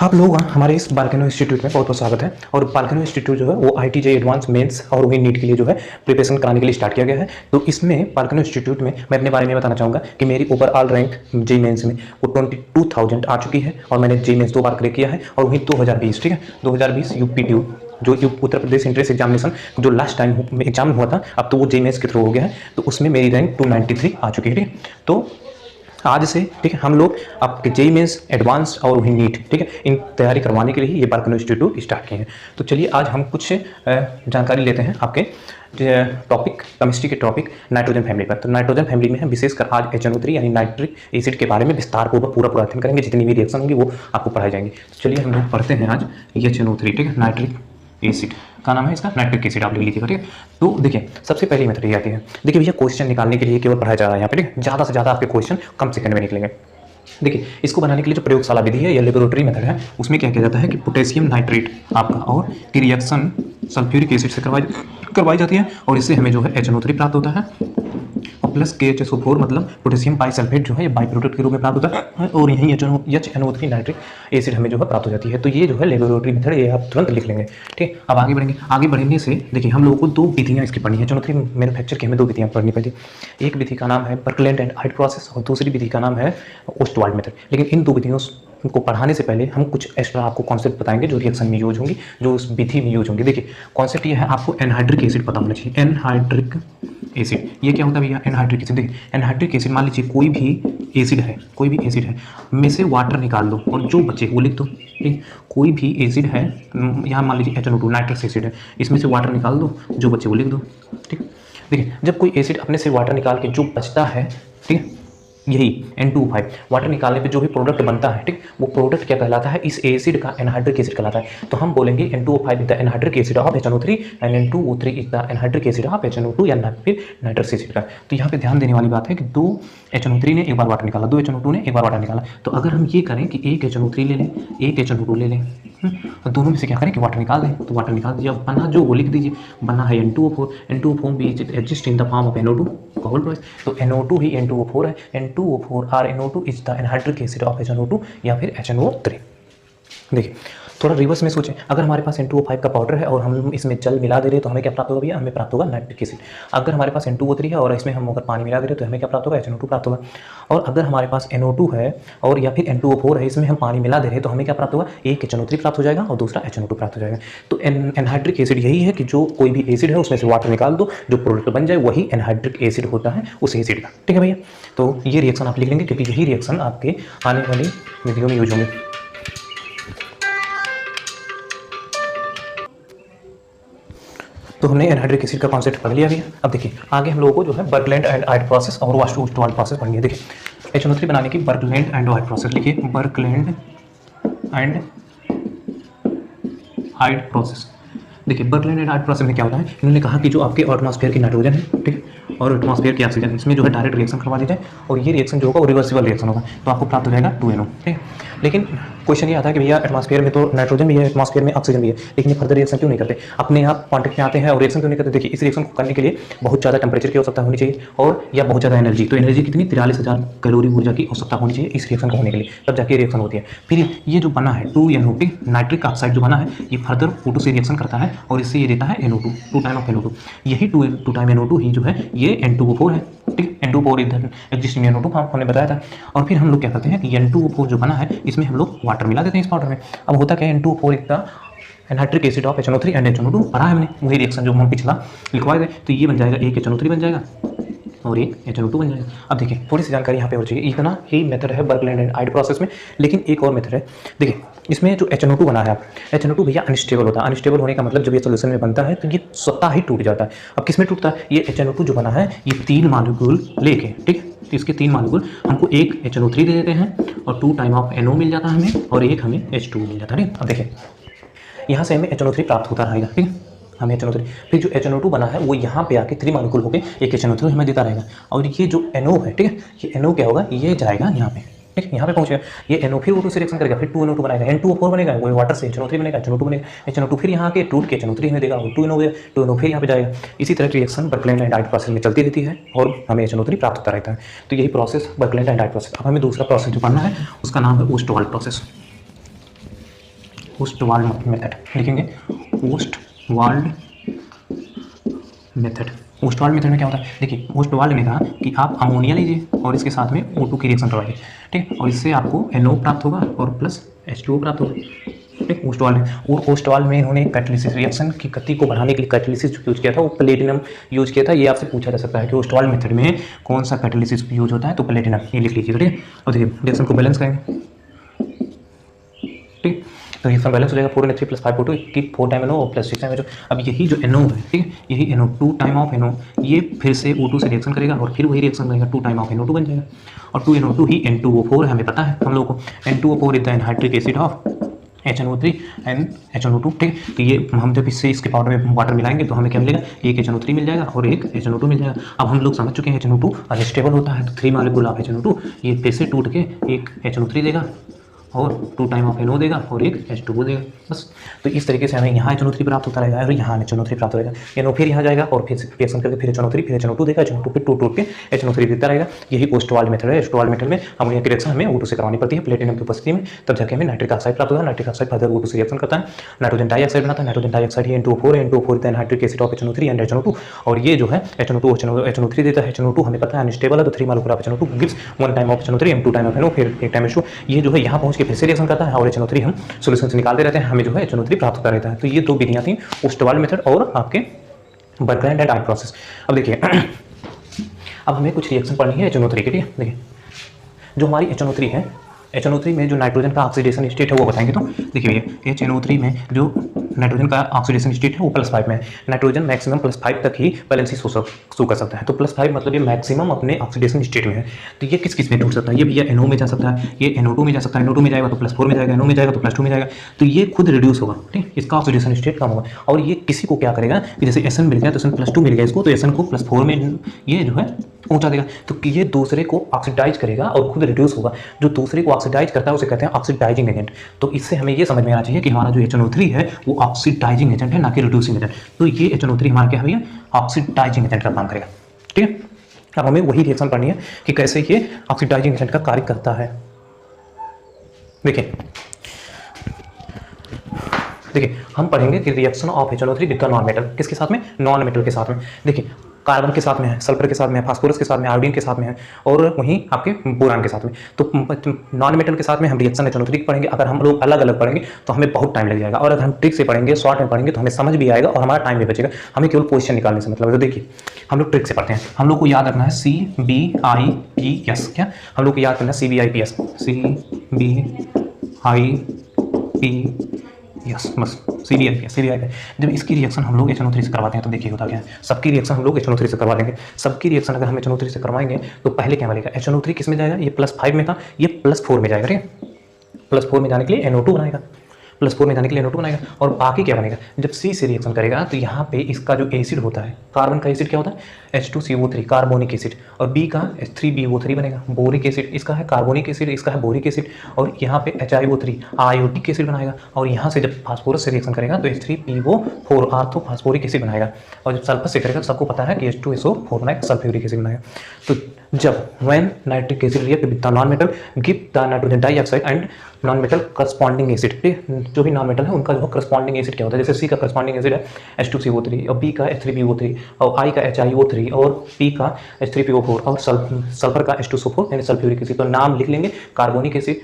आप लोग हमारे इस बाल्कनो इंस्टीट्यूट में बहुत बहुत स्वागत है। और बाल्कनो इंस्टीट्यूट जो है वो IIT एडवांस मेंस और वही नीट के लिए जो है प्रिपरेशन कराने के लिए स्टार्ट किया गया है। तो इसमें बाल्कनो इंस्टीट्यूट में मैं अपने बारे में बताना चाहूँगा कि मेरी ओवरऑल रैंक जेईई मेंस में वो 22,000 आ चुकी है और मैंने जेईई मेंस 2 बार क्लियर किया है। और वही 2020, ठीक है, 2020 UPTU जो उत्तर प्रदेश एंट्रेंस एग्जामिनेशन जो लास्ट टाइम एग्जाम हुआ था, अब तो वो जेईई मेंस के थ्रू हो गया है। तो उसमें मेरी रैंक 293 आ चुकी है। ठीक है, तो आज से ठीक है हम लोग आपके जेईई मेंस एडवांस और वही नीट, ठीक है, इन तैयारी करवाने के लिए ये बाल्कनो इंस्टीट्यूट स्टार्ट किए हैं। तो चलिए आज हम कुछ जानकारी लेते हैं आपके टॉपिक केमिस्ट्री के टॉपिक नाइट्रोजन फैमिली पर। तो नाइट्रोजन फैमिली में हम विशेषकर आज HNO3 यानी नाइट्रिक एसिड के बारे में विस्तार पूर्वक पूरा अध्ययन करेंगे। जितनी भी रिएक्शन होंगी वो आपको पढ़ाई जाएंगी। तो चलिए हम लोग पढ़ते हैं आज HNO3, ठीक है, नाइट्रिक एसिड का नाम है इसका नाइट्रिक एसिड, आप लिख लीजिएगा। ठीक है, तो देखिए सबसे पहली मेथड ये आती है। देखिए भैया क्वेश्चन निकालने के लिए केवल पढ़ाया जा रहा है यहाँ पे, ठीक है, ज़्यादा से ज़्यादा आपके क्वेश्चन कम सेकंड में निकलेंगे। देखिए इसको बनाने के लिए जो प्रयोगशाला विधि है या लेबोरेटरी मेथड है, उसमें क्या किया जाता है कि पोटेशियम नाइट्रेट आपका और की रिएक्शन सल्फ्यूरिक एसिड से करवाई जाती है और इससे हमें जो है HNO3 प्राप्त होता है और प्लस KHSO4 मतलब पोटेशियम बाइसल्फेट जो है बाई प्रोडक्ट के रूप में प्राप्त होता है और यहीं HNO3 नाइट्रिक एसिड हमें जो है प्राप्त हो जाती है। तो ये जो है लेबोरेटरी मेथड, ये आप तुरंत लिख लेंगे। ठीक, अब आगे बढ़ेंगे। आगे बढ़ने से देखिए हम लोगों को दो विधियाँ इसकी पढ़नी है। HNO3 मैन्युफैक्चर की हमें दो विधियाँ पढ़नी पड़ती है। एक विधि का नाम है बर्कलैंड एंड हाइट प्रोसेस और दूसरी विधि का नाम है ओस्टवाल्ड मेथड। लेकिन इन दो विधियों को पढ़ाने से पहले हम कुछ एक्स्ट्रा आपको कॉन्सेप्ट बताएंगे जो रिएक्शन में यूज होंगी, जो उस विधि में यूज होंगी। देखिए कॉन्सेप्ट ये है, आपको एनहाइड्रिक एसिड पता होना चाहिए। एनहाइड्रिक एसिड ये क्या होता है भैया? एनहाइड्रिक एसिड, देखिए एनहाइड्रिक एसिड मान लीजिए कोई भी एसिड है में से वाटर निकाल दो और जो बचे वो लिख दो। ठीक, कोई भी एसिड है, यहाँ मान लीजिए HNO2 नाइट्रस एसिड है, इसमें से वाटर निकाल दो, जो बचे वो लिख दो। ठीक, देखिए जब कोई एसिड अपने से वाटर निकाल के जो बचता है, ठीक, यही N2O5 वाटर निकालने पे जो भी प्रोडक्ट बनता है, ठीक, वो प्रोडक्ट क्या कहलाता है? इस एसिड का एनहाइड्रिक एसिड कहलाता है। तो हम बोलेंगे N2O5 is the anhydric acid of HNO3 and N2O3 is the anhydric acid of HNO2 या फिर नाइट्रस एसिड का। तो यहाँ पे ध्यान देने वाली बात है कि दो HNO3 ने एक बार वाटर निकाला, दो HNO2 ने एक बार वाटर निकाला। तो अगर हम ये करें कि एक HNO3 ले लें, एक HNO2 ले लें, तो दोनों में से क्या करें कि वाटर निकाल दें, तो वाटर निकाल दीजिए। अब बना जो वो लिख दीजिए, बना है N2O4 भी exist in the form of NO2 का होल प्रोसेस। तो NO2 ही N2O4 है, N2O4 और NO2 is the anhydric acid of HNO2 या फिर HNO3। देखिए थोड़ा रिवर्स में सोचें, अगर हमारे पास N2O5 का पाउडर है और हम इसमें जल मिला दे रहे हैं तो हमें क्या प्राप्त होगा भैया? हमें प्राप्त होगा नाइट्रिक एसिड। अगर हमारे पास N2O3 है और इसमें हम अगर पानी मिला दे रहे हैं तो हमें क्या प्राप्त होगा? HNO2 प्राप्त होगा। और अगर हमारे पास NO2 है और या फिर N2O4 है, इसमें हम पानी मिला दे रहे हैं तो हमें क्या प्राप्त होगा? एक HNO3 प्राप्त हो जाएगा और दूसरा HNO2 प्राप्त हो जाएगा। तो एनहाइड्रिक एसिड यही है कि जो कोई भी एसिड है उसमें से वाटर निकाल दो, जो प्रोडक्ट बन जाए वही एनहाइड्रिक एसिड होता है उस एसिड का। ठीक है भैया, तो ये रिएक्शन आप लिख लेंगे क्योंकि यही रिएक्शन आपके आने वाली विधियों में यूज होंगे। तो हमने एनहाइड्रिक एसिड का कॉन्सेप्ट पढ़ लिया भैया। अब देखिए आगे हम लोगों को जो है बर्कलैंड एंड हाइट प्रोसेस और ओस्टवाल्ड प्रोसेस पढ़नी है। देखिए HNO3 बनाने की बर्कलैंड एंड हाइट प्रोसेस लिखिए, बर्कलैंड एंड हाइट प्रोसेस। देखिए बर्कलैंड एंड हाइट प्रोसेस में क्या होता है? इन्होंने कहा कि जो आपके एटमॉस्फेयर की नाइट्रोजन है, ठीक, और एटमॉस्फेयर की ऑक्सीजन, इसमें जो है डायरेक्ट रिएक्शन करवा दी जाए और ये रिएक्शन जो होगा वो रिवर्सिबल रिएक्शन होगा, तो आपको प्राप्त हो जाएगा 2NO। ठीक, लेकिन क्वेश्चन ये आता है कि भैया एटमॉस्फेयर में तो नाइट्रोजन भी है, एटमॉस्फेयर में ऑक्सीजन भी है, लेकिन ये फर्दर रिएक्शन क्यों नहीं करते? अपने आप कॉन्टेक्ट में आते हैं और रिएक्शन क्यों नहीं करते? देखिए इस रिएक्शन को करने के लिए बहुत ज़्यादा टेम्परेचर की आवश्यकता होनी चाहिए और या बहुत ज़्यादा एनर्जी। तो एनर्जी कितनी? 43,000 कैलोरी ऊर्जा की आवश्यकता होनी चाहिए इस रिएक्शन को होने के लिए, तब जाके रिएक्शन होती है। फिर ये जो बना है 2NO, नाइट्रिक ऑक्साइड जो बना है, ये फर्दर फोटो से रिएक्शन करता है और इससे ये देता है NO2, 2 टाइम ऑफ NO2। यही 2 टाइम NO2 ही जो है ये N2O4 है। ठीक, N2O4 इधर एग्जिस्ट इन NO2 हमने बताया था। और फिर हम लोग क्या करते हैं कि N2O4 जो बना है इसमें हम लोग वाटर मिला देते हैं इस पाउडर में। अब होता क्या है? N2O4 इतना एनहाइड्रिक acid of HNO3 and HNO2 पढ़ा है हमने, वही रिएक्शन जो हम पिछला लिखवाए थे। तो ये बन जाएगा एक HNO3 बन जाएगा और एक HNO2 बन जाएगा। अब देखिए थोड़ी सी जानकारी यहाँ पे हो चाहिए। इतना ही मेथड है बर्कलैंड एंड हाइट प्रोसेस में, लेकिन एक और मेथड है। देखिए इसमें जो HNO2 बना है, HNO2 भैया अनस्टेबल होता है। अनस्टेबल होने का मतलब जब ये सोल्यूशन में बनता है तो ये स्वतः ही टूट जाता है। अब किस में टूटता है? ये HNO2 जो बना है ये 3 मॉलिक्यूल लेके, ठीक, तो इसके 3 मॉलिक्यूल हमको एक HNO3 दे देते हैं और 2 टाइम ऑफ NO मिल जाता है हमें और एक हमें H2 मिल जाता है। अब देखिए यहाँ से हमें HNO3 प्राप्त होता रहेगा, ठीक है, हमें HNO3, फिर जो HNO2 बना है वो यहाँ पे आके 3 मॉलिक्यूल होकर एक HNO3 हमें देता रहेगा और ये जो NO है, ठीक है, ये NO क्या होगा? ये जाएगा यहाँ पे, ठीक, यहाँ पे पहुँचेगा ये NO, फिर O2 से रिएक्शन करेगा, फिर 2NO2 बनाएगा, N2O4 बनेगा, वो वाटर से HNO3 बनेगा, HNO2 बनेगा, HNO2 फिर यहाँ के टूट के HNO3 हमें देगा, 2NO फिर यहाँ पे जाएगा। इसी तरह रिएक्शन बर्कलैंड एंड हाइट प्रोसेस में चलती रहती है और हमें HNO3 प्राप्त होता रहता है। तो यही प्रोसेस बर्कलैंड एंड हाइट प्रोसेस। अब हमें दूसरा प्रोसेस जो पढ़ना है उसका नाम है ओस्टवाल्ड प्रोसेस। ओस्टवाल्ड मेथड लिखेंगे। Ostwald method. ओस्टवाल्ड मेथड में क्या होता है, देखिए ओस्टवाल्ड ने कहा कि आप अमोनिया लीजिए और इसके साथ में O2 की रिएक्शन करवाइए, ठीक, और इससे आपको NO प्राप्त होगा और प्लस H2O प्राप्त होगा, ठीक। ओस्टवाल्ड में, और ओस्टवाल्ड में इन्होंने कैटालिसिस रिएक्शन की गति को बढ़ाने के लिए कैटालिसिस यूज किया था, वो प्लेटिनम यूज किया था। ये आपसे पूछा जा सकता है कि ओस्टवाल्ड मेथड में कौन सा कैटालिसिस यूज होता है, तो प्लेटिनम, ये लिख लीजिए, ठीक है। और देखिए रिएक्शन को बैलेंस करेंगे, ठीक, तो ये सब बैलेंस हो जाएगा 4NH3 + 5O2 की 4 time NO plus 6 time H2। अब यही जो NO है, ठीक है, यही NO 2 टाइम ऑफ NO ये फिर से O2 से रिएक्शन करेगा और फिर वही रिएक्शन करेगा 2 टाइम ऑफ NO2 बन जाएगा, और 2NO2 ही N2O4 हमें पता है हम लोग को। N2O4 is the anhydric acid of HNO3 and HNO2, ठीक। तो ये हम जब इससे इसके पाउडर में वाटर मिलाएंगे तो हमें क्या मिलेगा, एक HNO3 मिल जाएगा और एक HNO2 मिल जाएगा। अब हम लोग समझ चुके हैं HNO2 अनस्टेबल होता है, तो 3 मॉलिक्यूल ऑफ HNO2 ये फिर से टूट के एक HNO3 देगा और 2 टाइम ऑफ NO देगा और एक H2O देगा, बस। तो इस तरीके से हमें यहाँ HNO3 प्राप्त होता रहेगा और यहाँ HNO3 प्राप्त होगा। NO फिर यहाँ जाएगा और फिर रिएक्शन करके फिर HNO3 फिर HNO2 देगा, HNO2 फिर टूट के HNO3 देता रहेगा। यही ओस्टवाल्ड मेथड है। ओस्टवाल्ड मेथड में अमोनिया की रिएक्शन हमें O2 से करवानी पड़ती है प्लेटिनम की उपस्थिति में, तब जाके हमें नाइट्रिक ऑक्साइड प्राप्त होगा। नाइट्रिक ऑक्साइड फर्दर O2 से रिएक्शन करता है, नाइट्रोजन डाइऑक्साइड बनाता है। नाइट्रोजन डाइऑक्साइड ही N2O4 है, N2O4 is the anhydric acid of HNO3 and HNO2, और ये जो है HNO3 देता है। HNO2 हमें पता है अनस्टेबल है, तो 3 molecule of HNO2 gives 1 time of HNO3 2 time of NO फिर 1 टाइम H2। ये जो है यहाँ पहुँच के फिर से रिएक्शन करता है और HNO3 हम सॉल्यूशन से निकालते रहते हैं, हमें जो है HNO3 प्राप्त होता रहता है। तो ये 2 विधियाँ थी, ओस्टवाल्ड मेथड और आपके बर्कलैंड एंड डाइट प्रोसेस। अब देखिए अब हमें कुछ रिएक्शन पढ़नी है HNO3 के लिए। देखिए जो हमारी HNO3 है, HNO3 में जो नाइट्रोजन का ऑक्सीडेशन स्टेट है वो बताएंगे। तो देखिए भैया HNO3 में जो नाइट्रोजन का ऑक्सीडेशन स्टेट है वो +5 में है। नाइट्रोजन मैक्सिमम +5 तक ही बैलेंस शो कर सकता है, तो +5 मतलब ये मैक्सिमम अपने ऑक्सीडेशन स्टेट में है। तो ये किस किस में टूट सकता है, ये भैया NO में जा सकता है, ये NO2 में जा सकता है, NO2 में जाएगा तो +4 में जाएगा, NO में जाएगा तो +2 में जाएगा, तो ये खुद रिड्यूस होगा, ठीक, इसका ऑक्सीडेशन स्टेट कम होगा। और ये किसी को क्या करेगा कि जैसे SN मिल गया तो SN +2 मिल गया इसको, तो SN को +4 में ये जो है पहुंचा देगा, तो ये दूसरे को ऑक्सीडाइज करेगा और खुद रिड्यूस होगा। जो दूसरे को ऑक्सीडाइज करता है उसे कहते हैं ऑक्सीडाइजिंग एजेंट। तो इससे हमें ये समझ में आना चाहिए कि हमारा जो HNO3 है वो ऑक्सीडाइजिंग एजेंट है, ना कि रिड्यूसिंग एजेंट। तो ये HNO3 हमारा क्या है, ऑक्सीडाइजिंग एजेंट का काम करेगा, ठीक है। अब हमें वही रिएक्शन पढ़नी है कि कैसे ये ऑक्सीडाइजिंग एजेंट का कार्य करता है। देखिए हम पढ़ेंगे कि reaction of HNO3 with the non metal, किसके साथ में, नॉन मेटल के साथ में। देखिए कार्बन के साथ में है, सल्फर के साथ में है, फास्फोरस के साथ में, आयोडीन के साथ में है, और वहीं आपके बोरान के साथ में। तो नॉन मेटल के साथ में हम रिएक्शन HNO3 पढ़ेंगे। अगर हम लोग अलग अलग पढ़ेंगे तो हमें बहुत टाइम लग जाएगा, और अगर हम ट्रिक से पढ़ेंगे, शॉर्ट में पढ़ेंगे तो हमें समझ भी आएगा और हमारा टाइम भी बचेगा। हमें केवल पोजीशन निकालने से मतलब है। तो देखिए हम लोग ट्रिक से पढ़ते हैं, हम लोग को याद रखना है CBIPS, क्या हम लोग को याद करना है CBIPS, CBIPS, बस CBIPS। जब इसकी रिएक्शन हम लोग HNO3 से करवाते हैं तो देखिए होता क्या है, सबकी रिएक्शन हम लोग HNO3 से करवा लेंगे। सबकी रिएक्शन अगर हम HNO3 से करवाएंगे तो पहले क्या मिलेगा, HNO3 किस में जाएगा, ये +5 में था, ये +4 में जाएगा, ठीक है। +4 में जाने के लिए NO2 बनाएगा, +4 में जाने के लिए NO2 बनाएगा, और बाकी क्या बनेगा, जब C से रिएक्शन करेगा तो यहाँ पे इसका जो एसिड होता है, कार्बन का एसिड क्या होता है, H2CO3 कार्बोनिक एसिड, और B का H3BO3 बनेगा, बोरिक एसिड। इसका है कार्बोनिक एसिड, इसका है बोरिक एसिड, और यहाँ पे HiO3 आयोडिक एसिड बनाएगा। और यहाँ से जब फास्फोरस से रिएक्शन करेगा तो H3PO4 आर्थो फास्फोरिक एसिड बनाएगा, और जब सल्फर से करेगा तो सबको पता है कि H2SO4 बनाएगा, सल्फ्यूरिक एसिड बनाएगा। तो जब when nitric acid react with the non metal give the nitrogen dioxide and non metal corresponding acid, जो भी नॉन मेटल है उनका जो करस्पॉन्डिंग एसिड क्या होता है, जैसे C का करस्पॉन्डिंग एसिड है H2CO3, और B का H3PO3, और I का HiO3, और P का H3PO4, और सल्फर का H2SO4 यानी सल्फ्यूरिक एसिड। तो नाम लिख लेंगे, कार्बोनिक एसिड,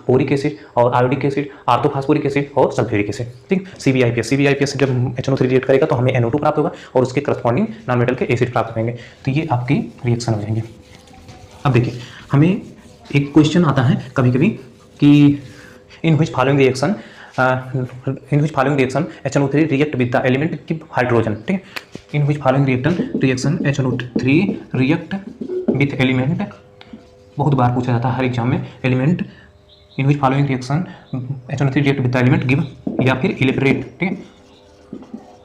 बोरिक एसिड, और आयोडिक एसिड, आर्थोफास्फोरिक एसिड, और सल्फ्यूरिक एसिड, ठीक। CBIPS से जब HNO3 रिएक्ट करेगा तो हमें NO2 प्राप्त होगा और उसके करस्पॉन्डिंग नॉन मेटल के एसिड प्राप्त होंगे। तो ये आपकी रिएक्शन हो जाएंगे। अब देखिए हमें एक क्वेश्चन आता है कभी कभी कि in which following reaction HNO3 react with the element give hydrogen, ठीक है। In which following reaction HNO3 react with element, बहुत बार पूछा जाता है हर एग्जाम में, element in which following reaction HNO3 react with the element give, या फिर इलिबरेट, ठीक है,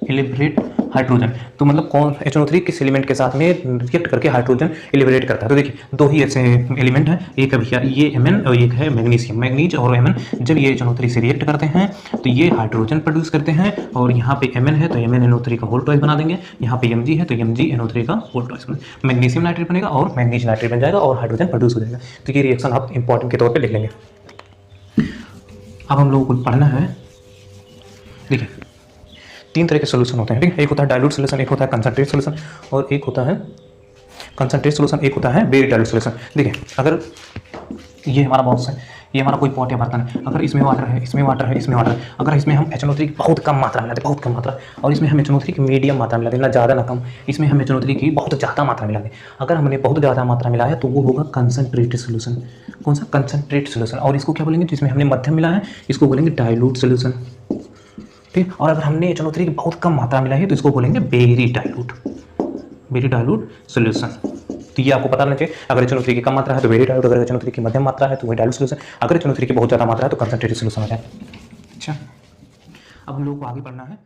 इलिबरेट हाइड्रोजन। तो मतलब कौन HNO3 किस एलिमेंट के साथ में रिएक्ट करके हाइड्रोजन इलिबरेट करता है। तो देखिए दो ही ऐसे एलिमेंट हैं, एक है भैया ये Mn और एक है मैग्नीशियम। मैग्नीज और Mn जब ये HNO3 से रिएक्ट करते हैं तो ये हाइड्रोजन प्रोड्यूस करते हैं, और यहाँ पे Mn है तो MnNO3 का होल टॉइस बना देंगे, यहाँ पे Mg है तो MgNO3 का होल टॉइस बना, मैग्नीशियम नाइट्रेट बनेगा और मैग्नीज नाइट्रेट बन जाएगा और हाइड्रोजन प्रोड्यूस हो जाएगा। तो ये रिएक्शन आप इंपॉर्टेंट के तौर पर लिख लेंगे। अब हम लोगों को पढ़ना है देखिए 3 तरह के सोल्यूशन होते हैं, ठीक है। एक होता है डाइल्यूट सोल्यूशन, एक होता है कंसंट्रेट सोल्यूशन और एक होता है कंसंट्रेट सोल्यूशन, एक होता है वेरी डाइल्यूट सोल्यूशन। देखिए अगर ये हमारा बॉक्स है, ये हमारा कोई पॉट या बर्तन है, अगर इसमें वाटर है, इसमें वाटर है, इसमें वाटर है, अगर इसमें हम HNO3 की बहुत कम मात्रा मिलाते, बहुत कम मात्रा, और इसमें हम HNO3 की मीडियम मात्रा मिलाते, ना ज़्यादा ना कम, इसमें हम HNO3 की बहुत ज़्यादा मात्रा मिलाते, अगर हमने बहुत ज़्यादा मात्रा मिलाया तो वो होगा कंसंट्रेटेड सोल्यूशन। कौन सा? Concentrate solution. और इसको क्या बोलेंगे? जिसमें हमने मध्यम मिला है इसको बोलेंगे डाइल्यूट सोल्यूशन, ठीक। और अगर हमने HNO3 की बहुत कम मात्रा मिलाई है तो इसको बोलेंगे वेरी डाइल्यूट सोल्यूशन। तो ये आपको पता रहना चाहिए, अगर HNO3 की कम मात्रा है तो वेरी डाइल्यूट, अगर HNO3 की मध्यम मात्रा है तो वही डाइल्यूट सोल्यूशन, अगर HNO3 की बहुत ज़्यादा मात्रा है तो कंसंट्रेटेड सोल्यूशन हो जाए। अच्छा, अब हम लोग को आगे पढ़ना है